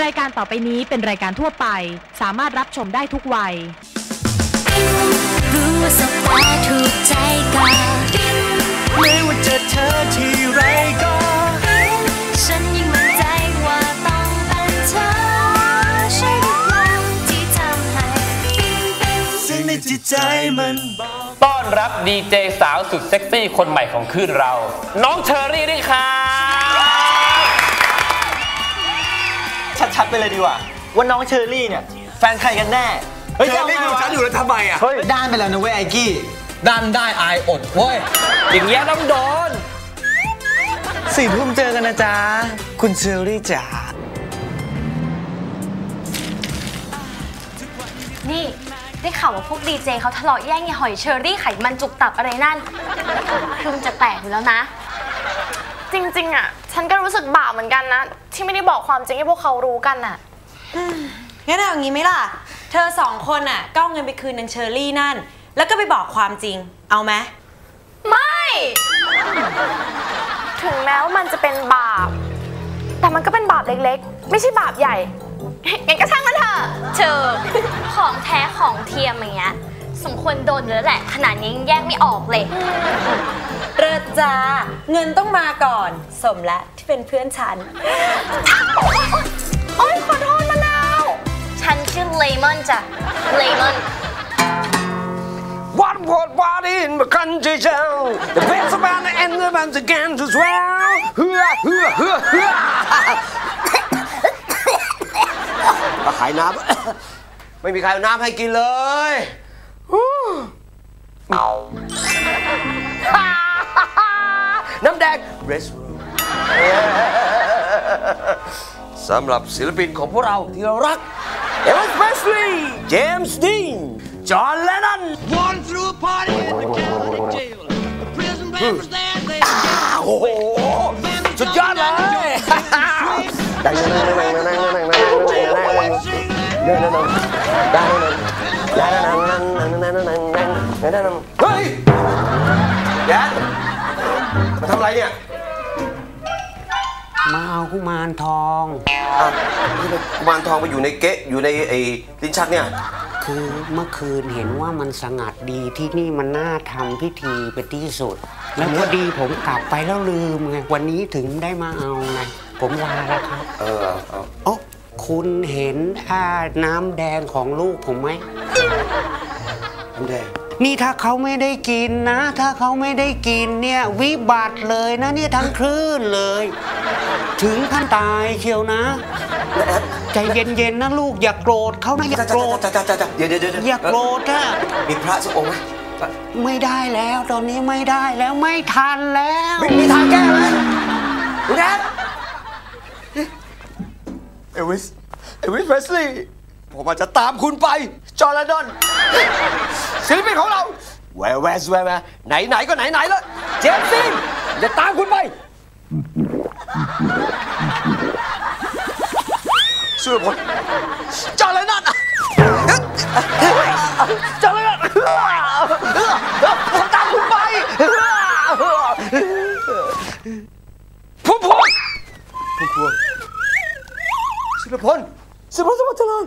รายการต่อไปนี้เป็นรายการทั่วไปสามารถรับชมได้ทุกวัยรู้ว่าสบตาถูกใจกันไม่ว่าจะเธอที่ไรก็ฉันยิ่งมั่นใจว่าต้องเป็นเธอใช่หรือเปล่าที่ทำให้สิ่งในจิตใจมันบอกต้อนรับดีเจสาวสุดเซ็กซี่คนใหม่ของคลื่นเราน้องเชอรี่ด้วยค่ะชัดๆไปเลยดีกว่าว่าน้องเชอรี่เนี่ยแฟนใครกันแน่เชอรี่ดูฉันอยู่แล้วทำไมอ่ะด้านไปแล้วนะเว้ยไอ้กี้ด้านได้อายอดเว้ยอย่างเงี้ยต้องโดน4 ทุ่มเจอกันนะจ๊ะคุณเชอรี่จ๋านี่ได้ข่าวว่าพวกดีเจเขาทะเลาะแย่งไอ้หอยเชอรี่ไขมันจุกตับอะไรนั่นครึ่งจะแตกอยู่แล้วนะจริงๆอ่ะฉันก็รู้สึกบาปเหมือนกันนะที่ไม่ได้บอกความจริงให้พวกเขารู้กันน่ะงั้นเอาอย่างนี้ไหมล่ะเธอ2 คนอ่ะก็เอาเงินไปคืนนางเชอรี่นั่นแล้วก็ไปบอกความจริงเอาไหมไม่ถึงแม้ว่ามันจะเป็นบาปแต่มันก็เป็นบาปเล็กๆไม่ใช่บาปใหญ่งั้นก็ช่างมันเถอะเชอของแท้ของเทียมอย่างเงี้ยสมควรโดนแล้วแหละขนาดนี้ยังแยกไม่ออกเลยเริดจ้าเงินต้องมาก่อนสมแล้วที่เป็นเพื่อนฉันโอ๊ยขอโทษมะนาวฉันชื่อเลมอนจ้ะเลมอนWhat in the country town The best about the end of the game to swell ขายน้ำไม่มีใครเอาน้ำให้กินเลยน้ำแดง Restroom สำหรับศิลปินของพวกเราที่เรารักเอลวิส เพรสลีย์ เจมส์ ดีน จอห์น เลนนอน One through a party in the county jail The prison band was there they โอ้โหสุดยอดเลยเฮ้ยแกมาทำอะไรเนี่ยมาเอากุมารทองกุมารทองไปอยู่ในเก๊ะอยู่ในไอ้ลิ้นชักเนี่ยคือเมื่อคืนเห็นว่ามันสงัดดีที่นี่มันน่าทำพิธีเป็นที่สุดแล้วพอดีผมกลับไปแล้วลืมไงวันนี้ถึงได้มาเอาไงผมลาแล้วครับโอ้คุณเห็นน้ำแดงของลูกผมไหมน้ำแดงนี่ถ้าเขาไม่ได้กินนะถ้าเขาไม่ได้กินเนี่ยวิบัติเลยนะเนี่ยทั้งคลื่นเลยถึงขั้นตายเชียวนะใจเย็นๆนะลูกอย่าโกรธเขานะอย่าโกรธเดี๋ยวอย่าโกรธนะมีพระสักองค์ไหมไม่ได้แล้วตอนนี้ไม่ได้แล้วไม่ทันแล้วไม่มีทางแก้เลยคุณแดดเอลวิส เพรสลีย์ผมอาจจะตามคุณไปจอห์น เลนนอนศิลปินของเราแวร์ไหนก็ไหนแล้วเจมส์ ดีนจะตามคุณไปสุรพลจอห์น เลนนอนจอห์น เลนนอนผมตามคุณไปพุ่มพวงสุรพลสมบัติเจริญ